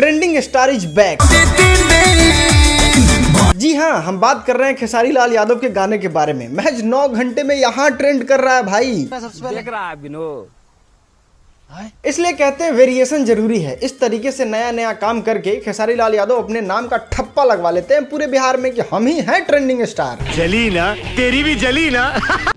Trending star is back. जी हाँ, हम बात कर रहे हैं खेसारी लाल यादव के गाने के बारे में। महज 9 घंटे में यहाँ ट्रेंड कर रहा है भाई। देख रहा है विनोद, इसलिए कहते हैं वेरिएशन जरूरी है। इस तरीके से नया नया काम करके खेसारी लाल यादव अपने नाम का ठप्पा लगवा लेते हैं पूरे बिहार में कि हम ही हैं ट्रेंडिंग स्टार। जली ना, तेरी भी जली ना।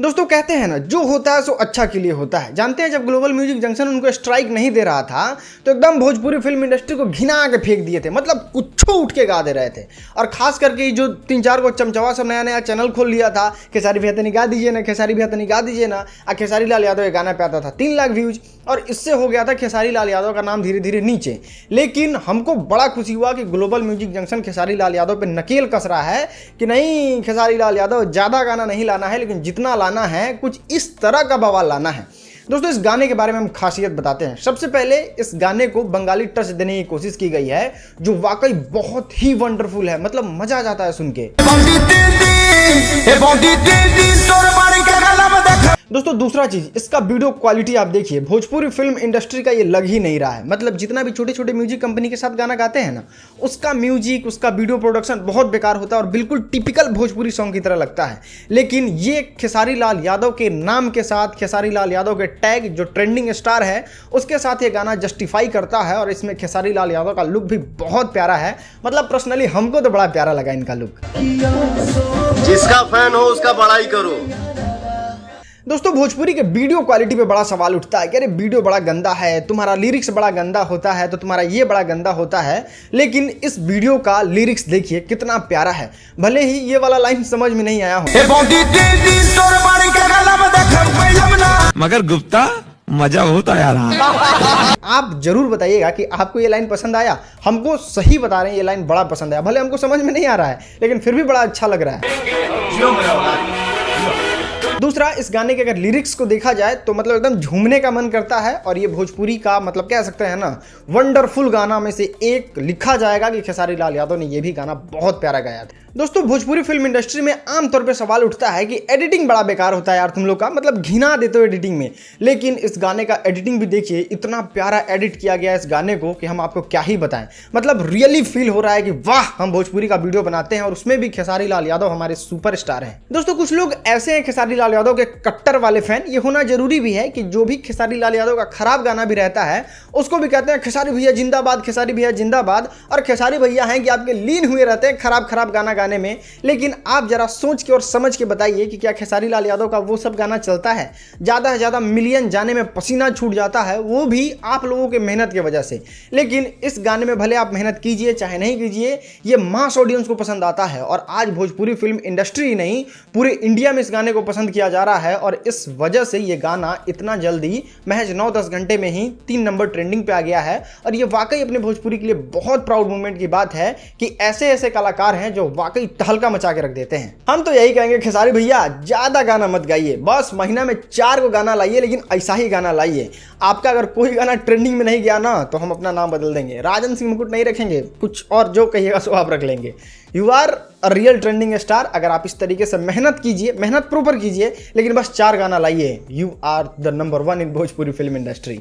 दोस्तों कहते हैं ना, जो होता है सो अच्छा के लिए होता है। जानते हैं जब ग्लोबल म्यूजिक जंक्शन उनको स्ट्राइक नहीं दे रहा था तो एकदम भोजपुरी फिल्म इंडस्ट्री को घिना के फेंक दिए थे। मतलब कुछ उठ के गा दे रहे थे। और खास करके जो 3-4 को चमचवा सब नया नया चैनल खोल लिया था, खेसारी भैया तनी गा दीजिए ना, खेसारी भैया तनी गा दीजिए ना। खेसारी लाल यादव ये गाना पे आता था 3 लाख व्यूज और इससे हो गया था खेसारी लाल यादव का नाम धीरे धीरे नीचे। लेकिन हमको बड़ा खुशी हुआ कि global music junction Khesari Lal Yadav पे नकेल कस रहा है कि नहीं, खेसारी लाल यादव ज़्यादा गाना नहीं लाना है, लेकिन जितना लाना है कुछ इस तरह का बवाल लाना है। दोस्तों इस गाने के बारे में हम खासियत बताते हैं। सबसे पहले इस गाने को बंगाली टच देने की कोशिश की गई है जो वाकई बहुत ही वंडरफुल है। मतलब मजा आ जाता है सुन के। दोस्तों दूसरा चीज, इसका वीडियो क्वालिटी आप देखिए, भोजपुरी फिल्म इंडस्ट्री का ये लग ही नहीं रहा है। मतलब जितना भी छोटे छोटे म्यूजिक कंपनी के साथ गाना गाते हैं ना, उसका म्यूजिक, उसका वीडियो प्रोडक्शन बहुत बेकार होता है और बिल्कुल टिपिकल भोजपुरी सॉन्ग की तरह लगता है। लेकिन ये खेसारी लाल यादव के नाम के साथ, खेसारी लाल यादव के टैग जो ट्रेंडिंग स्टार है उसके साथ ये गाना जस्टिफाई करता है। और इसमें खेसारी लाल यादव का लुक भी बहुत प्यारा है। मतलब पर्सनली हमको तो बड़ा प्यारा लगा इनका लुक। जिसका फैन हो उसका बड़ाई करो। दोस्तों भोजपुरी के वीडियो क्वालिटी पे बड़ा सवाल उठता है कि अरे वीडियो बड़ा गंदा है, तुम्हारा लिरिक्स बड़ा गंदा होता है तो तुम्हारा ये बड़ा गंदा होता है। लेकिन इस वीडियो का लिरिक्स देखिए कितना प्यारा है। भले ही ये वाला लाइन समझ में नहीं आया हो, मगर गुप्ता मजा बहुत आया रहा। आप जरूर बताइएगा कि आपको ये लाइन पसंद आया। हमको सही बता रहे हैं, ये लाइन बड़ा पसंद आया। भले हमको समझ में नहीं आ रहा है लेकिन फिर भी बड़ा अच्छा लग रहा है। दूसरा, इस गाने के अगर लिरिक्स को देखा जाए तो मतलब एकदम झूमने का मन करता है। और ये भोजपुरी का मतलब कह सकते हैं ना वंडरफुल गाना में से एक लिखा जाएगा कि खेसारी लाल यादव ने ये भी गाना बहुत प्यारा गाया था। दोस्तों भोजपुरी फिल्म इंडस्ट्री में आमतौर पे सवाल उठता है कि एडिटिंग बड़ा बेकार होता है यार तुम लोग का, मतलब घिना देते हो एडिटिंग में। लेकिन इस गाने का एडिटिंग भी देखिए, इतना प्यारा एडिट किया गया है इस गाने को कि हम आपको क्या ही बताएं। मतलब रियली फील हो रहा है कि वाह, हम भोजपुरी का वीडियो बनाते हैं और उसमें भी खेसारी लाल यादव हमारे सुपरस्टार हैं। दोस्तों कुछ लोग ऐसे हैं खेसारी लाल यादव के कट्टर वाले फैन। ये होना जरूरी भी है कि जो भी खेसारी लाल यादव का खराब गाना भी रहता है उसको भी कहते हैं खेसारी भैया जिंदाबाद, खेसारी भैया जिंदाबाद। और खेसारी भैया हैं कि आपके लीन हुए रहते हैं खराब खराब गाना गाने में। लेकिन आप जरा सोच के और समझ के बताइए कि क्या खेसारी लाल यादव का वो सब गाना चलता है? ज्यादा से ज्यादा मिलियन जाने में पसीना छूट जाता है, वो भी आप लोगों के मेहनत की वजह से। लेकिन इस गाने में भले आप मेहनत कीजिए चाहे नहीं कीजिए, ये मास ऑडियंस को पसंद आता है। और आज भोजपुरी फिल्म इंडस्ट्री ही नहीं, पूरे इंडिया में इस गाने को पसंद किया जा रहा है। और इस वजह से ये गाना इतना जल्दी महज 9-10 घंटे में ही 3 नंबर ट्रेंडिंग पे आ गया है। और ये वाकई अपने भोजपुरी के लिए बहुत प्राउड मोमेंट की बात है कि ऐसे ऐसे कलाकार हैं जो वाकई तहलका मचा के रख देते हैं। हम तो यही कहेंगे खेसारी भैया ज्यादा गाना मत गाइए, बस महीना में 4 को गाना लाइए, लेकिन ऐसा ही गाना लाइए। आपका अगर कोई गाना ट्रेंडिंग में नहीं गया ना तो हम अपना नाम बदल देंगे, राजन सिंह मुकुट नहीं रखेंगे, कुछ और जो कहिएगा सो आप रख लेंगे। You are a real trending star. अगर आप इस तरीके से मेहनत कीजिए, मेहनत प्रॉपर कीजिए, लेकिन बस 4 गाना लाइए, you are the number 1 in Bhojpuri film industry.